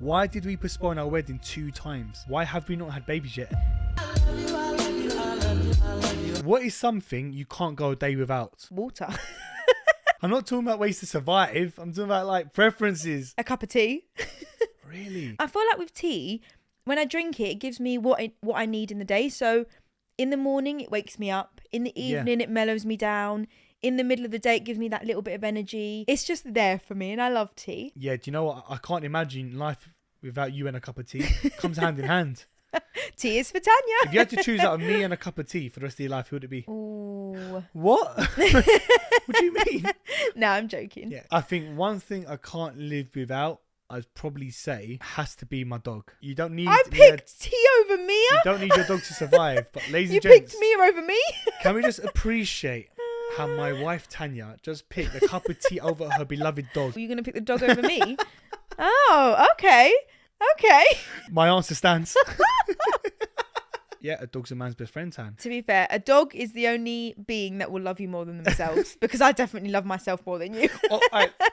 Why did we postpone our wedding 2 times? Why have we not had babies yet? What is something you can't go a day without? Water. I'm not talking about ways to survive. I'm talking about like preferences. A cup of tea. Really? I feel like with tea, when I drink it, it gives me what I need in the day. So in the morning, it wakes me up. In the evening, it mellows me down. In the middle of the day, it gives me that little bit of energy. It's just there for me, and I love tea. Yeah, do you know what? I can't imagine life without you and a cup of tea. It comes hand in hand. Tea is for Tanya. If you had to choose out of me and a cup of tea for the rest of your life, who would it be? Ooh. What? What do you mean? No, I'm joking. Yeah, I think one thing I can't live without, I'd probably say, has to be my dog. You don't need... I picked tea over Mia. You don't need your dog to survive, but ladies You and gents... picked Mia over me? Can we just appreciate how my wife Tanya just picked a cup of tea over her beloved dog? Were you going to pick the dog over me? Oh, okay. Okay. My answer stands. Yeah, a dog's a man's best friend, Tan. To be fair, a dog is the only being that will love you more than themselves. Because I definitely love myself more than you.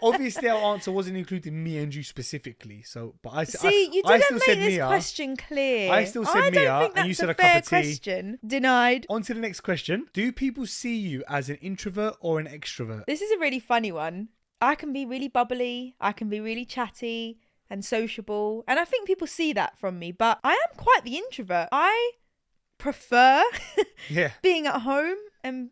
Obviously, our answer wasn't including me and you specifically. So, but I See, you I didn't still make said this Mia. question clear. I still said Mia, don't think and you that's said a fair cup of tea. question. Denied. On to the next question. Do people see you as an introvert or an extrovert? This is a really funny one. I can be really bubbly. I can be really chatty and sociable. And I think people see that from me. But I am quite the introvert. I prefer being at home and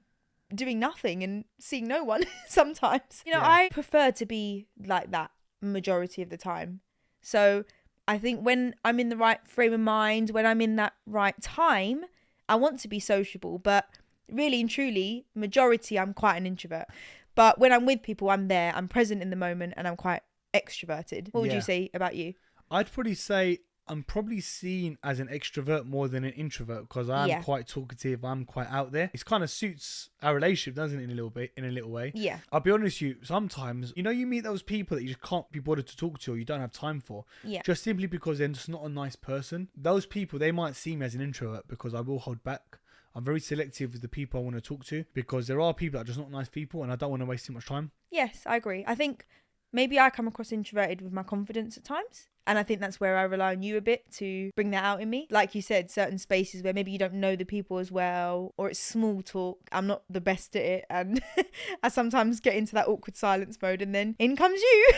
doing nothing and seeing no one sometimes. I prefer to be like that majority of the time. So I think when I'm in the right frame of mind, when I'm in that right time, I want to be sociable. But really and truly, majority, I'm quite an introvert. But when I'm with people, I'm there, I'm present in the moment, and I'm quite extroverted. What would you say about you? I'd probably say I'm probably seen as an extrovert more than an introvert because I'm quite talkative. I'm quite out there. It kind of suits our relationship, doesn't it? In a little way. Yeah. I'll be honest with you. Sometimes, you meet those people that you just can't be bothered to talk to or you don't have time for. Yeah. Just simply because they're just not a nice person. Those people, they might see me as an introvert because I will hold back. I'm very selective with the people I want to talk to because there are people that are just not nice people and I don't want to waste too much time. Yes, I agree. I think maybe I come across introverted with my confidence at times. And I think that's where I rely on you a bit to bring that out in me. Like you said, certain spaces where maybe you don't know the people as well or it's small talk. I'm not the best at it. And I sometimes get into that awkward silence mode and then in comes you.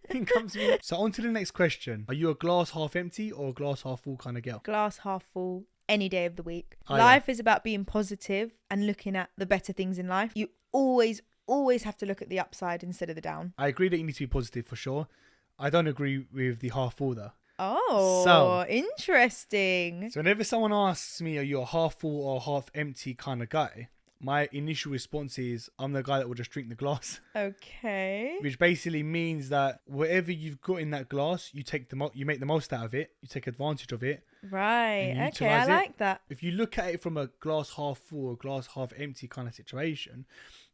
In comes me. So on to the next question. Are you a glass half empty or a glass half full kind of girl? Glass half full any day of the week. Life is about being positive and looking at the better things in life. You always have to look at the upside instead of the down. I agree that you need to be positive for sure. I don't agree with the half full though. Oh, interesting. So whenever someone asks me, are you a half full or half empty kind of guy? My initial response is, I'm the guy that will just drink the glass. Okay. Which basically means that whatever you've got in that glass, you make the most out of it. You take advantage of it. Right. Okay, I like that. If you look at it from a glass half full or glass half empty kind of situation,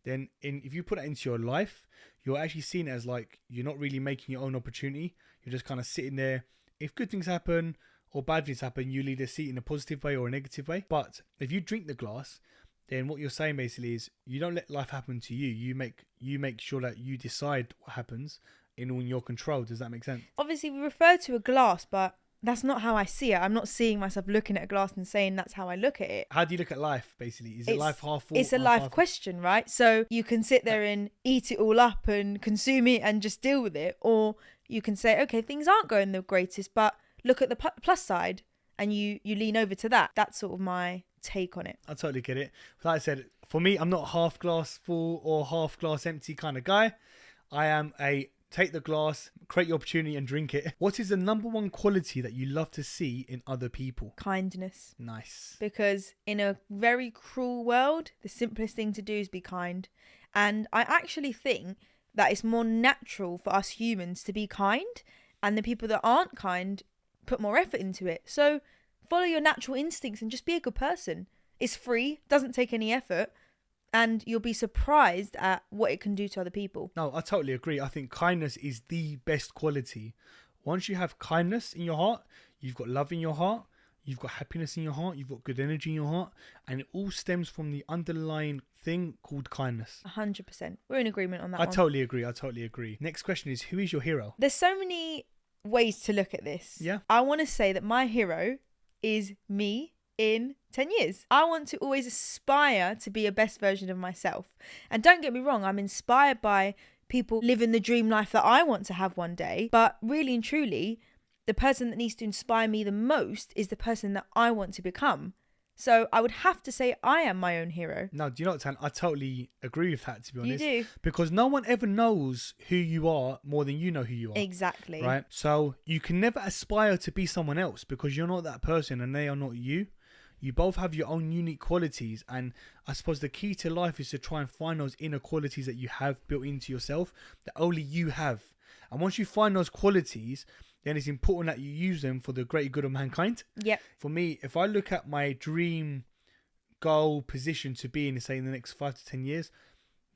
then if you put it into your life, you're actually seen as like you're not really making your own opportunity. You're just kind of sitting there. If good things happen or bad things happen, you'll either see it in a positive way or a negative way. But if you drink the glass, then what you're saying basically is you don't let life happen to you. You make sure that you decide what happens in your control. Does that make sense? Obviously, we refer to a glass, but that's not how I see it. I'm not seeing myself looking at a glass and saying that's how I look at it. How do you look at life, basically? Is it life half full? It's a life question, right? So you can sit there and eat it all up and consume it and just deal with it. Or you can say, okay, things aren't going the greatest, but look at the plus side and you lean over to that. That's sort of my take on it. I totally get it. Like I said, for me, I'm not half glass full or half glass empty kind of guy. I am a take the glass, create your opportunity and drink it. What is the number one quality that you love to see in other people? Kindness. Nice. Because in a very cruel world, the simplest thing to do is be kind. And I actually think that it's more natural for us humans to be kind, and the people that aren't kind put more effort into it. So follow your natural instincts and just be a good person. It's free, doesn't take any effort. And you'll be surprised at what it can do to other people. No, I totally agree. I think kindness is the best quality. Once you have kindness in your heart, you've got love in your heart, you've got happiness in your heart, you've got good energy in your heart, and it all stems from the underlying thing called kindness. 100%. We're in agreement on that I one. totally agree. Next question is, who is your hero? There's so many ways to look at this. Yeah. I want to say that my hero is me in 10 years. I want to always aspire to be a best version of myself. And don't get me wrong, I'm inspired by people living the dream life that I want to have one day. But really and truly, the person that needs to inspire me the most is the person that I want to become. So I would have to say I am my own hero. No, do you know what, Tan? I totally agree with that, to be honest. You do. Because no one ever knows who you are more than you know who you are. Exactly. Right? So you can never aspire to be someone else because you're not that person and they are not you. You both have your own unique qualities. And I suppose the key to life is to try and find those inner qualities that you have built into yourself that only you have. And once you find those qualities, then it's important that you use them for the greater good of mankind. Yep. For me, if I look at my dream goal position to be in, say, in the next 5 to 10 years,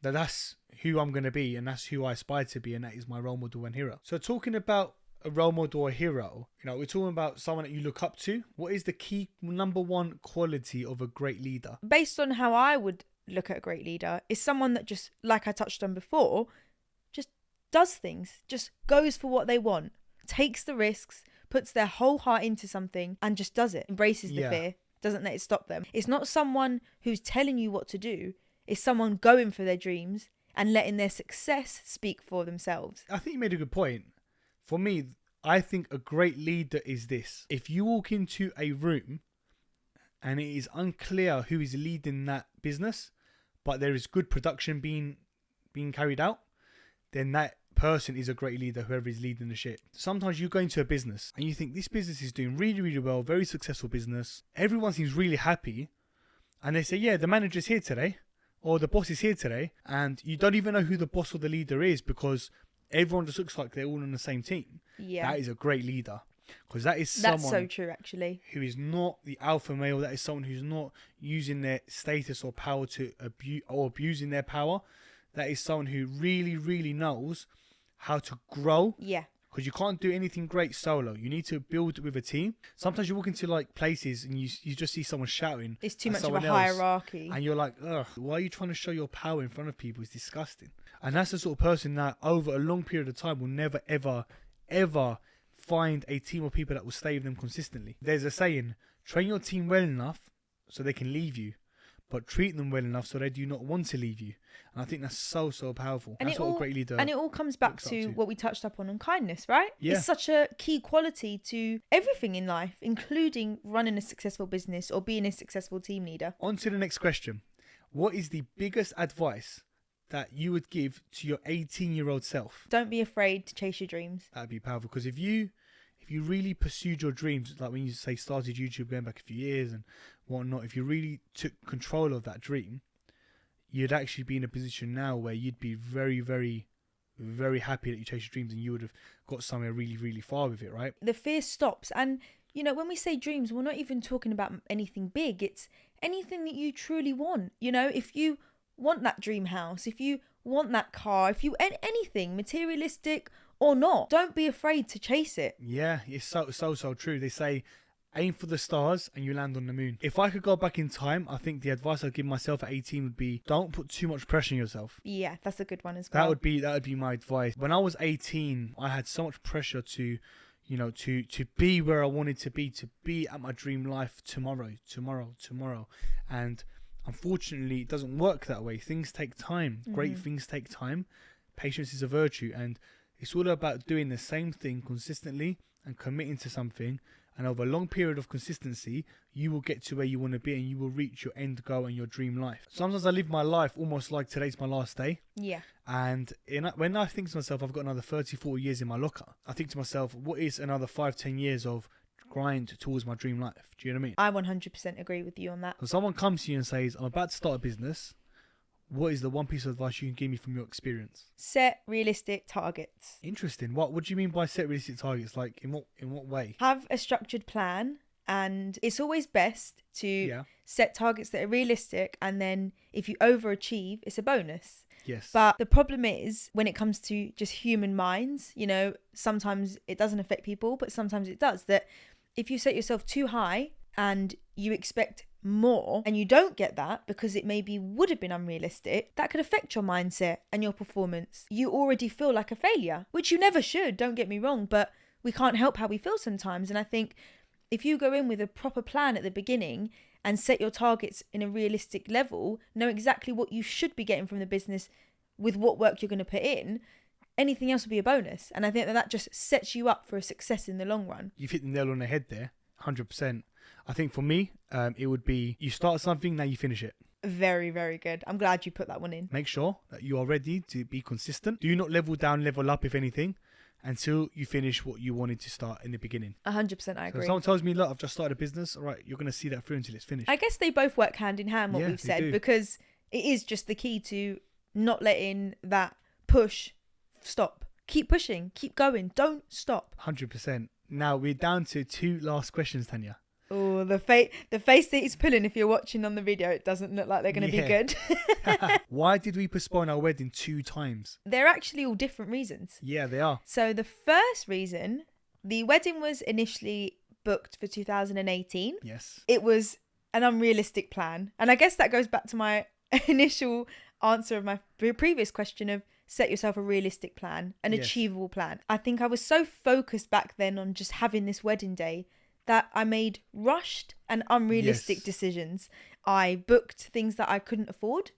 that's who I'm going to be and that's who I aspire to be, and that is my role model and hero. So talking about a role model or hero, we're talking about someone that you look up to. What is the key number one quality of a great leader? Based on how I would look at a great leader, is someone that just, like I touched on before, just does things, just goes for what they want, takes the risks, puts their whole heart into something and just does it, embraces the fear, doesn't let it stop them. It's not someone who's telling you what to do. It's someone going for their dreams and letting their success speak for themselves. I think you made a good point. For me, I think a great leader is this. If you walk into a room and it is unclear who is leading that business, but there is good production being carried out, then that person is a great leader, whoever is leading the shit. Sometimes you go into a business and you think this business is doing really, really well, very successful business. Everyone seems really happy. And they say, yeah, the manager's here today or the boss is here today. And you don't even know who the boss or the leader is because everyone just looks like they're all on the same team. Yeah. That is a great leader. Because that is someone That's so true, actually. who is not the alpha male. That is someone who's not using their status or power to abusing their power. That is someone who really, really knows how to grow. Yeah. Because you can't do anything great solo. You need to build with a team. Sometimes you walk into like places and you just see someone shouting. It's too at much of a someone else, hierarchy. and you're like, ugh, why are you trying to show your power in front of people? It's disgusting. And that's the sort of person that over a long period of time will never, ever, ever find a team of people that will stay with them consistently. There's a saying, train your team well enough so they can leave you, but treat them well enough so they do not want to leave you. And I think that's so, so powerful. And that's what a great leader. And it all comes back looks up to to. what we touched upon on kindness, right? Yeah. It's such a key quality to everything in life, including running a successful business or being a successful team leader. On to the next question. What is the biggest advice that you would give to your 18-year-old self? Don't be afraid to chase your dreams. That'd be powerful, because if you really pursued your dreams, like when you say started YouTube going back a few years and whatnot, if you really took control of that dream, you'd actually be in a position now where you'd be very, very, very happy that you chased your dreams and you would have got somewhere really, really far with it, right? The fear stops. And, when we say dreams, we're not even talking about anything big. It's anything that you truly want. If you want that dream house, if you want that car, if you anything materialistic or not, don't be afraid to chase it. Yeah, it's so true. They say aim for the stars and you land on the moon. If I could go back in time, I think the advice I'd give myself at 18 would be, don't put too much pressure on yourself. Yeah, that's a good one as well. That would be my advice. When I was 18, I had so much pressure to be where I wanted to be at my dream life tomorrow. And unfortunately, it doesn't work that way. Things take time. Great things take time. Patience is a virtue, and it's all about doing the same thing consistently and committing to something. And over a long period of consistency, you will get to where you want to be and you will reach your end goal and your dream life. Sometimes I live my life almost like today's my last day. Yeah. And when I think to myself, I've got another 30, 40 years in my locker, I think to myself, what is another 5, 10 years of grind towards my dream life? Do you know what I mean? I 100% agree with you on that. So someone comes to you and says, I'm about to start a business. What is the one piece of advice you can give me from your experience? Set realistic targets. Interesting. What do you mean by set realistic targets? Like in what way? Have a structured plan, and it's always best to set targets that are realistic, and then if you overachieve, it's a bonus. Yes. But the problem is when it comes to just human minds, sometimes it doesn't affect people, but sometimes it does. That if you set yourself too high and you expect more and you don't get that because it maybe would have been unrealistic, that could affect your mindset and your performance. You already feel like a failure, which you never should, don't get me wrong, but we can't help how we feel sometimes. And I think if you go in with a proper plan at the beginning and set your targets in a realistic level, know exactly what you should be getting from the business with what work you're going to put in, anything else will be a bonus. And I think that just sets you up for a success in the long run. You've hit the nail on the head there, 100%. I think for me, it would be you start something, now you finish it. Very, very good. I'm glad you put that one in. Make sure that you are ready to be consistent. Do not level down, level up, if anything, until you finish what you wanted to start in the beginning. 100% I agree. So if someone tells me, look, I've just started a business, all right, you're going to see that through until it's finished. I guess they both work hand in hand, what Yeah, we've they said, do. because it is just the key to not letting that push stop. Keep pushing, keep going, don't stop. 100%. Now we're down to 2 last questions, Tanya. Oh, the face that he's pulling, if you're watching on the video, it doesn't look like they're going to be good. Why did we postpone our wedding 2 times? They're actually all different reasons. Yeah, they are. So the first reason, the wedding was initially booked for 2018. Yes. It was an unrealistic plan. And I guess that goes back to my initial answer of my previous question of set yourself a realistic plan, an achievable plan. I think I was so focused back then on just having this wedding day that I made rushed and unrealistic decisions. I booked things that I couldn't afford.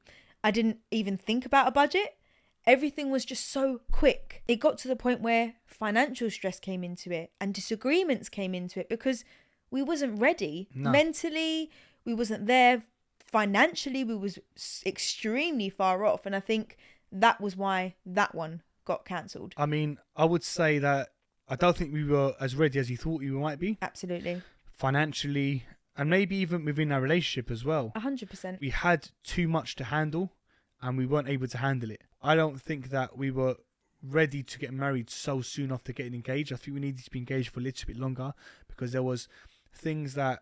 I didn't even think about a budget. Everything was just so quick. It got to the point where financial stress came into it and disagreements came into it because we wasn't ready. No. Mentally, we wasn't there. Financially, we was extremely far off. And I think that was why that one got cancelled. I mean, I would say that I don't think we were as ready as you thought we might be. Absolutely. Financially, and maybe even within our relationship as well. 100%. We had too much to handle and we weren't able to handle it. I don't think that we were ready to get married so soon after getting engaged. I think we needed to be engaged for a little bit longer because there was things that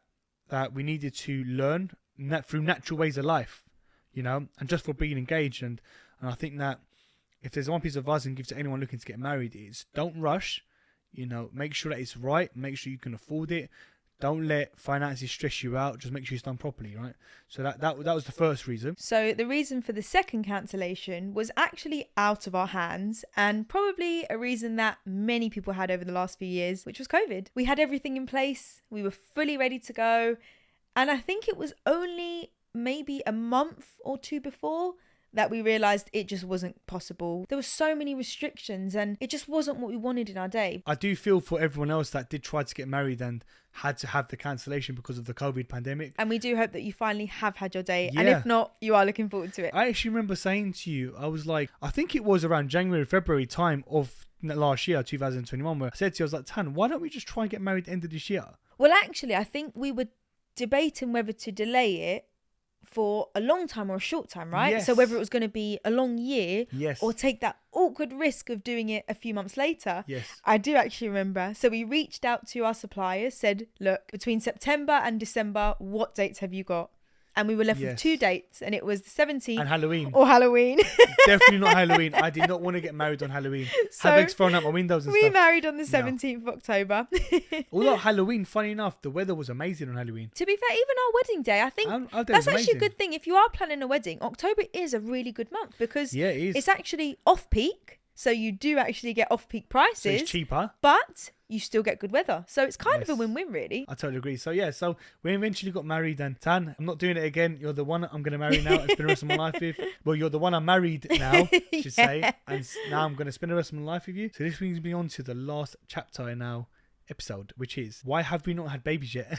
we needed to learn through natural ways of life, you know, and just for being engaged. And I think that if there's one piece of advice I can give to anyone looking to get married, is don't rush. You know, make sure that it's right. Make sure you can afford it. Don't let finances stress you out. Just make sure it's done properly, right? So that was the first reason. So the reason for the second cancellation was actually out of our hands and probably a reason that many people had over the last few years, which was COVID. We had everything in place. We were fully ready to go. And I think it was only maybe a month or 2 before that we realised it just wasn't possible. There were so many restrictions and it just wasn't what we wanted in our day. I do feel for everyone else that did try to get married and had to have the cancellation because of the COVID pandemic. And we do hope that you finally have had your day. Yeah. And if not, you are looking forward to it. I actually remember saying to you, I was like, I think it was around January, February time of last year, 2021, where I said to you, I was like, Tan, why don't we just try and get married at the end of this year? Well, actually, I think we were debating whether to delay it for a long time or a short time, right? Yes. So whether it was going to be a long year Yes. or take that awkward risk of doing it a few months later. Yes. I do actually remember. So we reached out to our suppliers, said, look, between September and December, what dates have you got? And we were left with 2 dates, and it was the 17th And Halloween. or Halloween. Definitely not Halloween. I did not want to get married on Halloween. So Have eggs thrown out my windows and we stuff. married on the 17th of October. Although Halloween, funny enough, the weather was amazing on Halloween. To be fair, even our wedding day, I think Our day that's was actually a amazing. good thing. If you are planning a wedding, October is a really good month because Yeah, it is. it's actually off-peak. So you do actually get off-peak prices. So it's cheaper. But you still get good weather. So it's kind of a Yes. win-win, really. I totally agree. So yeah, so we eventually got married, and Tan, I'm not doing it again. You're the one I'm going to marry now and spend the rest of my life with. Well, you're the one I'm married now, I should say. And now I'm going to spend the rest of my life with you. So this brings me on to the last chapter in our episode, which is, why have we not had babies yet?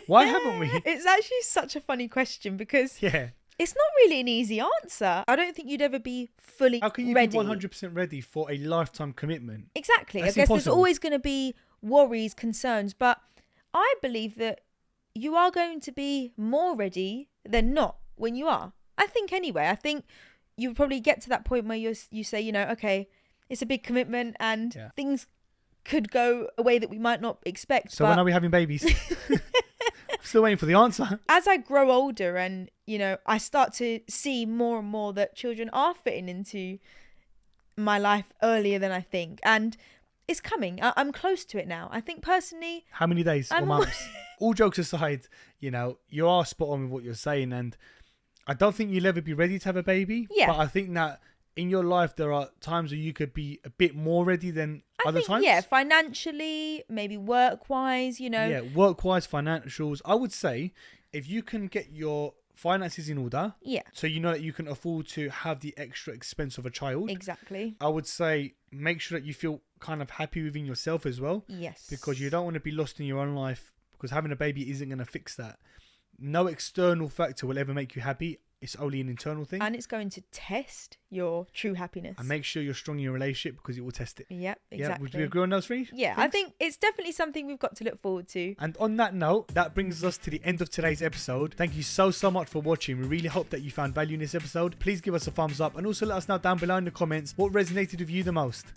Why haven't we? It's actually such a funny question because Yeah. it's not really an easy answer. I don't think you'd ever be fully How can you ready. be 100% ready for a lifetime commitment? Exactly. That's I guess there's impossible. always going to be worries, concerns, but I believe that you are going to be more ready than not when you are. I think anyway. I think you probably get to that point where you say, you know, okay, it's a big commitment and things could go a way that we might not expect. So when are we having babies? I'm still waiting for the answer. As I grow older and, you know, I start to see more and more that children are fitting into my life earlier than I think. And it's coming. I'm close to it now. I think personally... How many days or months? All jokes aside, you know, you are spot on with what you're saying. And I don't think you'll ever be ready to have a baby. Yeah. But I think that in your life there are times where you could be a bit more ready than other times. Yeah, financially, maybe work-wise, you know. Yeah, work-wise, financials. I would say if you can get your finances in order, Yeah, so you know that you can afford to have the extra expense of a child. exactly. I would say make sure that you feel kind of happy within yourself as well, Yes. because you don't want to be lost in your own life, because having a baby isn't going to fix that. No external factor will ever make you happy. It's only an internal thing. And it's going to test your true happiness. And make sure you're strong in your relationship, because it will test it. Yep, exactly. Yeah, would we agree on those three? Yeah, I think it's definitely something we've got to look forward to. And on that note, that brings us to the end of today's episode. Thank you so much for watching. We really hope that you found value in this episode. Please give us a thumbs up and also let us know down below in the comments what resonated with you the most.